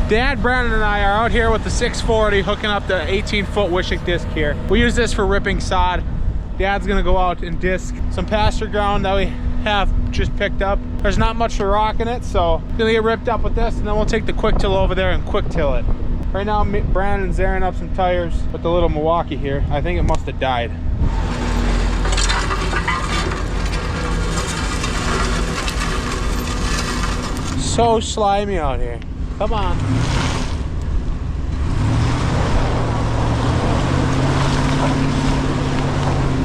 Dad, Brandon, and I are out here with the 640 hooking up the 18-foot wishing disc here. We use this for ripping sod. Dad's gonna go out and disc some pasture ground that we have just picked up. There's not much to rock in it, so gonna get ripped up with this, and then we'll take the quick till over there and quick till it. Right now, Brandon's airing up some tires with the little Milwaukee here. I think it must have died. So slimy out here. Come on.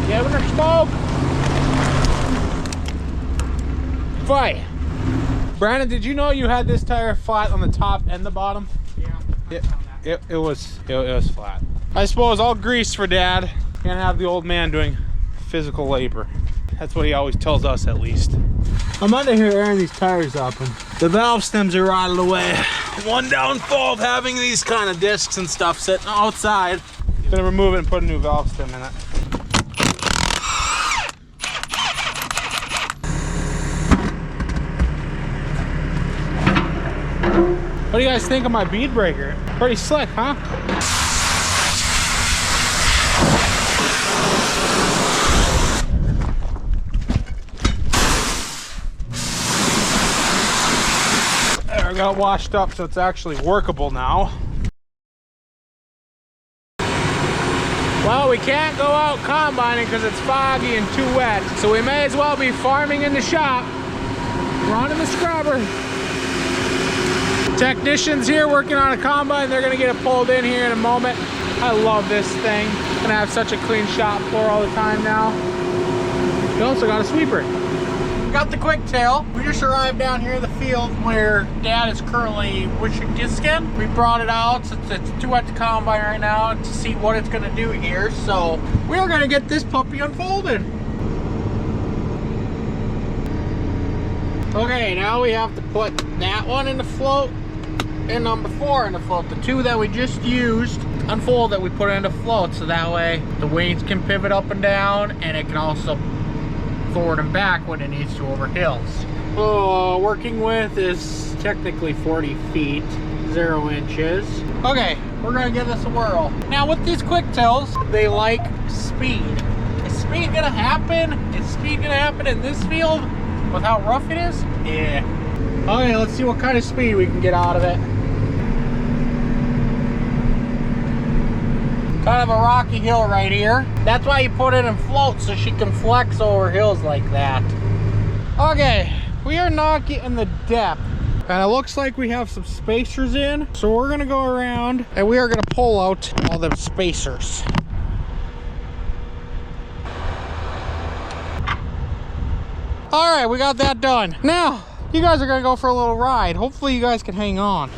Giving her smoke. Fight. Brandon, did you know you had this tire flat on the top and the bottom? Yeah. It was flat. I suppose all grease for Dad. Can't have the old man doing physical labor. That's what he always tells us, at least. I'm under here airing these tires up, and the valve stems are rotted away. One downfall of having these kind of discs and stuff sitting outside. Gonna remove it and put a new valve stem in it. What do you guys think of my bead breaker? Pretty slick, huh? There, I got it washed up so it's actually workable now. Well, we can't go out combining because it's foggy and too wet, so we may as well be farming in the shop. Running the scrubber. Technicians here working on a combine. They're gonna get it pulled in here in a moment. I love this thing. Gonna have such a clean shop floor all the time now. We also got a sweeper. Got the quick tail. We just arrived down here in the field where Dad is currently wishing discing. We brought it out. It's too wet to combine right now to see what it's gonna do here. So we're gonna get this puppy unfolded. Okay, now we have to put that one in the float and number 4 in the float. The two that we just used unfold that we put into float, so that way the wings can pivot up and down, and it can also forward and back when it needs to over hills. Working width is technically 40 feet, 0 inches. Okay, we're gonna give this a whirl. Now with these quick tills, they like speed. Is speed gonna happen? Is speed gonna happen in this field with how rough it is? Yeah. Okay, let's see what kind of speed we can get out of it. Kind of a rocky hill right here. That's why you put it in float, so she can flex over hills like that. Okay, we are not getting the depth. And it looks like we have some spacers in. So we're gonna go around and we are gonna pull out all them spacers. All right, we got that done. Now, you guys are gonna go for a little ride. Hopefully you guys can hang on.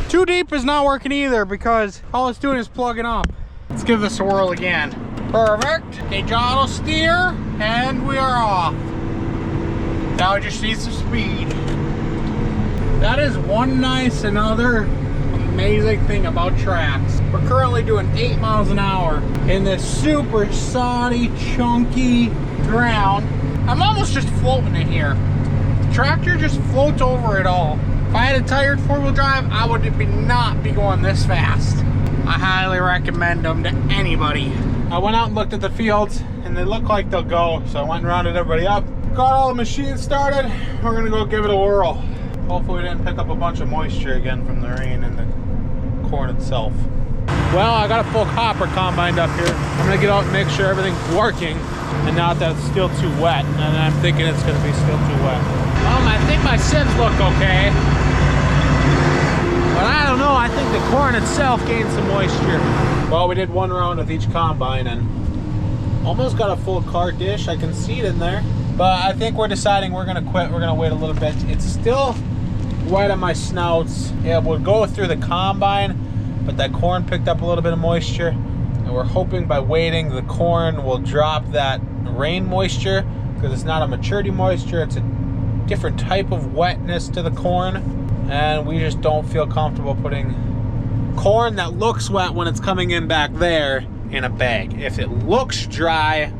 Too deep is not working either because all it's doing is plugging up. Let's give this a whirl again. Perfect. Gauge auto steer, and we are off. Now we just need some speed. That is one nice another amazing thing about tracks. We're currently doing 8 miles an hour in this super soddy, chunky ground. I'm almost just floating in here. The tractor just floats over it all. If I had a tired 4-wheel drive, I would not be going this fast. I highly recommend them to anybody. I went out and looked at the fields and they look like they'll go. So I went and rounded everybody up. Got all the machines started. We're gonna go give it a whirl. Hopefully we didn't pick up a bunch of moisture again from the rain and the corn itself. Well, I got a full hopper combined up here. I'm gonna get out and make sure everything's working and not that it's still too wet. And I'm thinking it's gonna be still too wet. I think my sieves look okay. But I don't know, I think the corn itself gained some moisture. Well, we did one round with each combine and almost got a full cart dish. I can see it in there. But I think we're deciding we're gonna quit. We're gonna wait a little bit. It's still wet on my snouts. It would go through the combine, but that corn picked up a little bit of moisture. And we're hoping by waiting, the corn will drop that rain moisture because it's not a maturity moisture. It's a different type of wetness to the corn. And we just don't feel comfortable putting corn that looks wet when it's coming in back there in a bag. If it looks dry,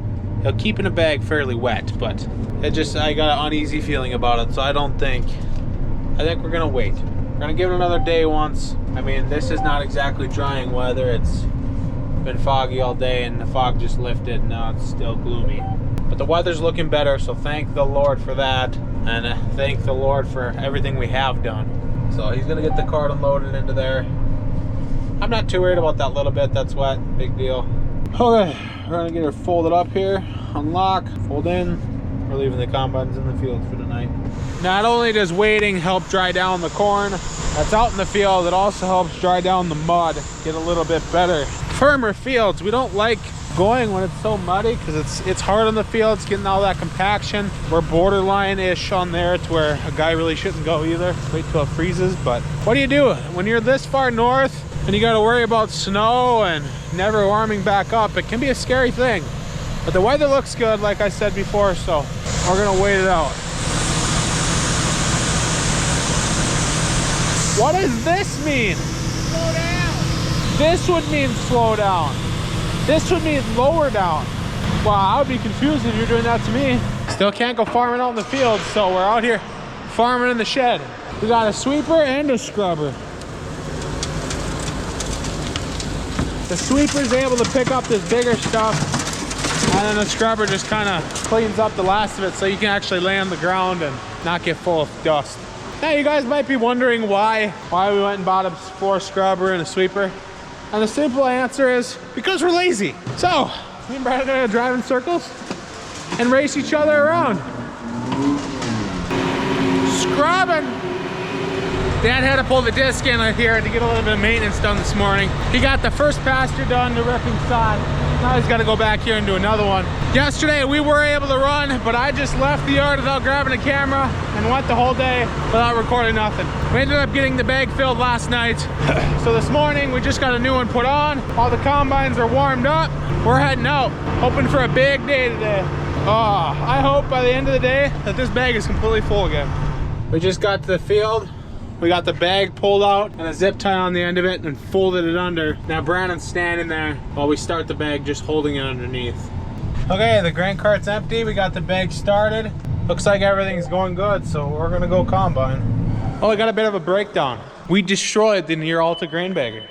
It'll keep in a bag fairly wet, but I got an uneasy feeling about it, so I think we're gonna wait. We're gonna give it another day once. I mean, this is not exactly drying weather. It's been foggy all day and the fog just lifted. Now it's still gloomy. But the weather's looking better, so thank the Lord for that. And thank the Lord for everything we have done. So he's gonna get the cart unloaded into there. I'm not too worried about that little bit that's wet, big deal. Okay, we're gonna get her folded up here, unlock, fold in. We're leaving the combines in the field for tonight. Not only does waiting help dry down the corn that's out in the field, it also helps dry down the mud, get a little bit better. Firmer fields, we don't like going when it's so muddy because it's hard on the fields, getting all that compaction. We're borderline-ish on there to where a guy really shouldn't go either. Wait till it freezes, but what do you do when you're this far north and you got to worry about snow and never warming back up? It can be a scary thing, but the weather looks good like I said before, so we're gonna wait it out. What does this mean? Slow down. This would mean slow down. This would mean lower down. Wow, I would be confused if you're doing that to me. Still can't go farming out in the field, so we're out here farming in the shed. We got a sweeper and a scrubber. The sweeper's able to pick up this bigger stuff, and then the scrubber just kind of cleans up the last of it so you can actually lay on the ground and not get full of dust. Now you guys might be wondering why we went and bought a floor scrubber and a sweeper. And the simple answer is because we're lazy. So, me and Brad are gonna drive in circles and race each other around. Scrubbing. Dad had to pull the disc in here to get a little bit of maintenance done this morning. He got the first pasture done, the ripping side. Now he's gotta go back here and do another one. Yesterday we were able to run, but I just left the yard without grabbing a camera and went the whole day without recording nothing. We ended up getting the bag filled last night. So this morning we just got a new one put on. All the combines are warmed up. We're heading out, hoping for a big day today. I hope by the end of the day that this bag is completely full again. We just got to the field. We got the bag pulled out and a zip tie on the end of it and folded it under. Now Brandon's standing there while we start the bag, just holding it underneath. Okay, the grain cart's empty. We got the bag started. Looks like everything's going good, so we're gonna go combine. Oh, we got a bit of a breakdown. We destroyed the Near Alta grain bagger.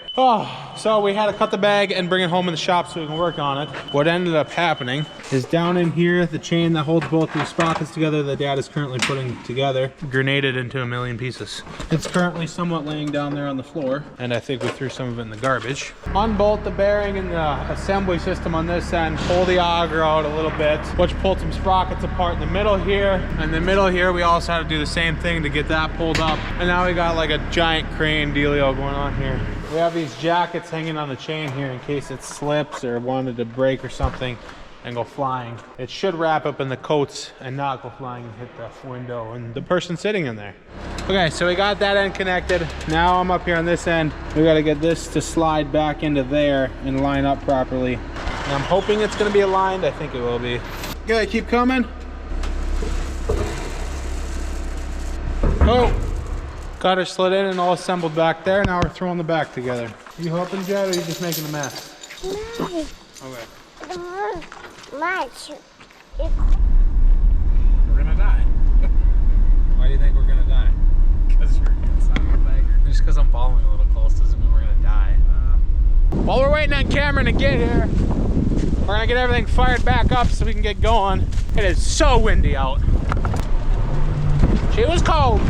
So we had to cut the bag and bring it home in the shop so we can work on it. What ended up happening is down in here, the chain that holds both these sprockets together that Dad is currently putting together, grenaded into a million pieces. It's currently somewhat laying down there on the floor, and I think we threw some of it in the garbage. Unbolt the bearing and the assembly system on this end, pull the auger out a little bit, which pulled some sprockets apart in the middle here. In the middle here, we also had to do the same thing to get that pulled up. And now we got like a giant crane dealio going on here. We have these jackets hanging on the chain here in case it slips or wanted to break or something and go flying. It should wrap up in the coats and not go flying and hit the window and the person sitting in there. Okay, so we got that end connected. Now I'm up here on this end. We gotta get this to slide back into there and line up properly. And I'm hoping it's gonna be aligned. I think it will be. Okay, keep coming. Oh. Got her slid in and all assembled back there. Now we're throwing the back together. You helping, Jed, or are you just making a mess? No. Okay. Much. We're gonna die. Why do you think we're gonna die? Because you're inside the bagger. Just because I'm following a little close doesn't mean we're gonna die. While we're waiting on Cameron to get here, we're gonna get everything fired back up so we can get going. It is so windy out. She was cold.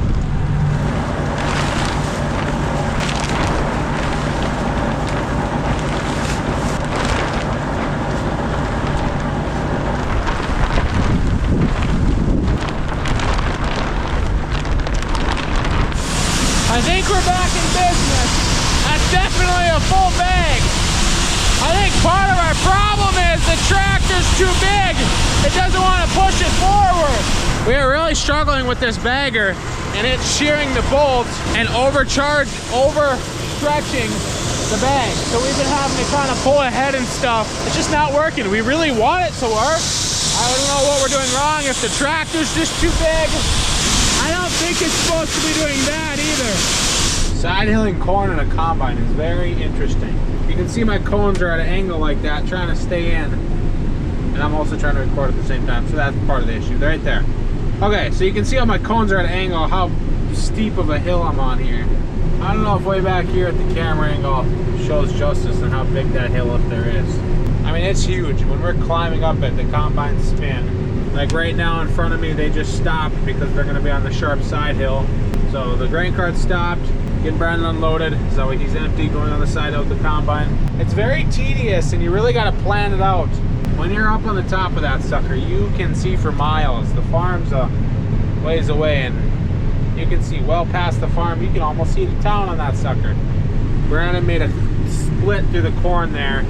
I think we're back in business. That's definitely a full bag. I think part of our problem is the tractor's too big. It doesn't want to push it forward. We are really struggling with this bagger, and it's shearing the bolts and overstretching the bag. So we've been having to kind of pull ahead and stuff. It's just not working. We really want it to work. I don't know what we're doing wrong, if the tractor's just too big. I don't think it's supposed to be doing that either. Side hilling corn in a combine is very interesting. You can see my cones are at an angle like that, trying to stay in. And And I'm also trying to record at the same time, so that's part of the issue. They're right there. Okay, so you can see how my cones are at an angle, how steep of a hill I'm on here. I don't know if way back here at the camera angle shows justice on how big that hill up there is. I mean, it's huge. When we're climbing up it, the combines spin. Like right now in front of me, they just stopped because they're gonna be on the sharp side hill. So the grain cart stopped, getting Brandon unloaded, so he's empty, going on the side out the combine. It's very tedious and you really gotta plan it out. When you're up on the top of that sucker, you can see for miles. The farm's a ways away and you can see well past the farm. You can almost see the town on that sucker. Brandon made a split through the corn there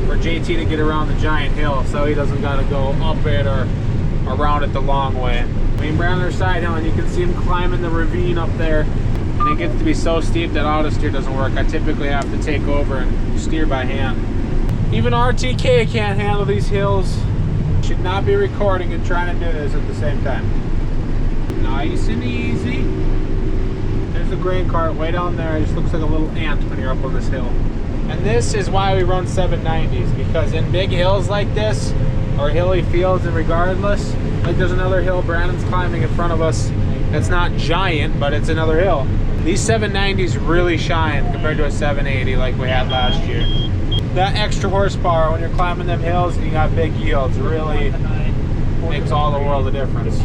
for JT to get around the giant hill so he doesn't gotta go up it or around it the long way. I mean, Brandon side hill and you can see him climbing the ravine up there. And it gets to be so steep that auto steer doesn't work. I typically have to take over and steer by hand. Even RTK can't handle these hills. Should not be recording and trying to do this at the same time. Nice and easy. There's the grain cart way down there. It just looks like a little ant when you're up on this hill. And this is why we run 790s, because in big hills like this, or hilly fields, and regardless, like there's another hill Brandon's climbing in front of us. It's not giant, but it's another hill. These 790s really shine compared to a 780 like we had last year. That extra horsepower when you're climbing them hills and you got big yields really makes all the world of difference.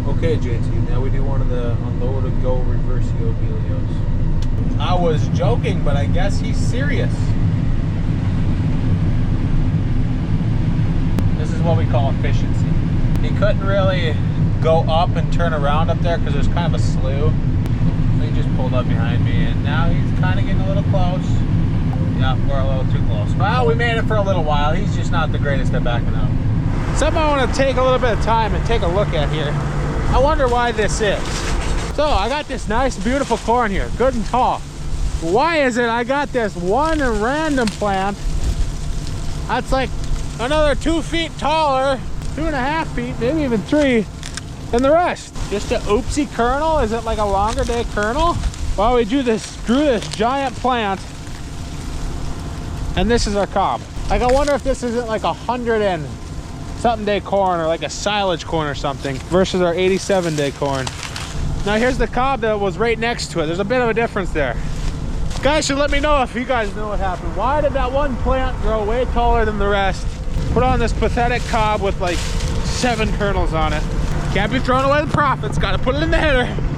Okay, JT, now we do one of the unload and go reversio dealios. I was joking, but I guess he's serious. This is what we call efficiency. He couldn't really go up and turn around up there because there's kind of a slough. So he just pulled up behind me and now he's kind of getting a little close. Yeah, we're a little too close. Well, we made it for a little while. He's just not the greatest at backing up. Something I want to take a little bit of time and take a look at here. I wonder why this is. So I got this nice, beautiful corn here, good and tall. Why is it I got this one random plant that's like another 2 feet taller, 2.5 feet, maybe even 3 than the rest? Just a oopsie kernel? Is it like a longer day kernel? Well, we drew this giant plant, and this is our cob. Like, I wonder if this isn't like 100 and something day corn or like a silage corn or something versus our 87 day corn. Now here's the cob that was right next to it. There's a bit of a difference there. Guys should let me know if you guys know what happened. Why did that one plant grow way taller than the rest? Put on this pathetic cob with like 7 kernels on it. Can't be throwing away the profits, gotta put it in the header.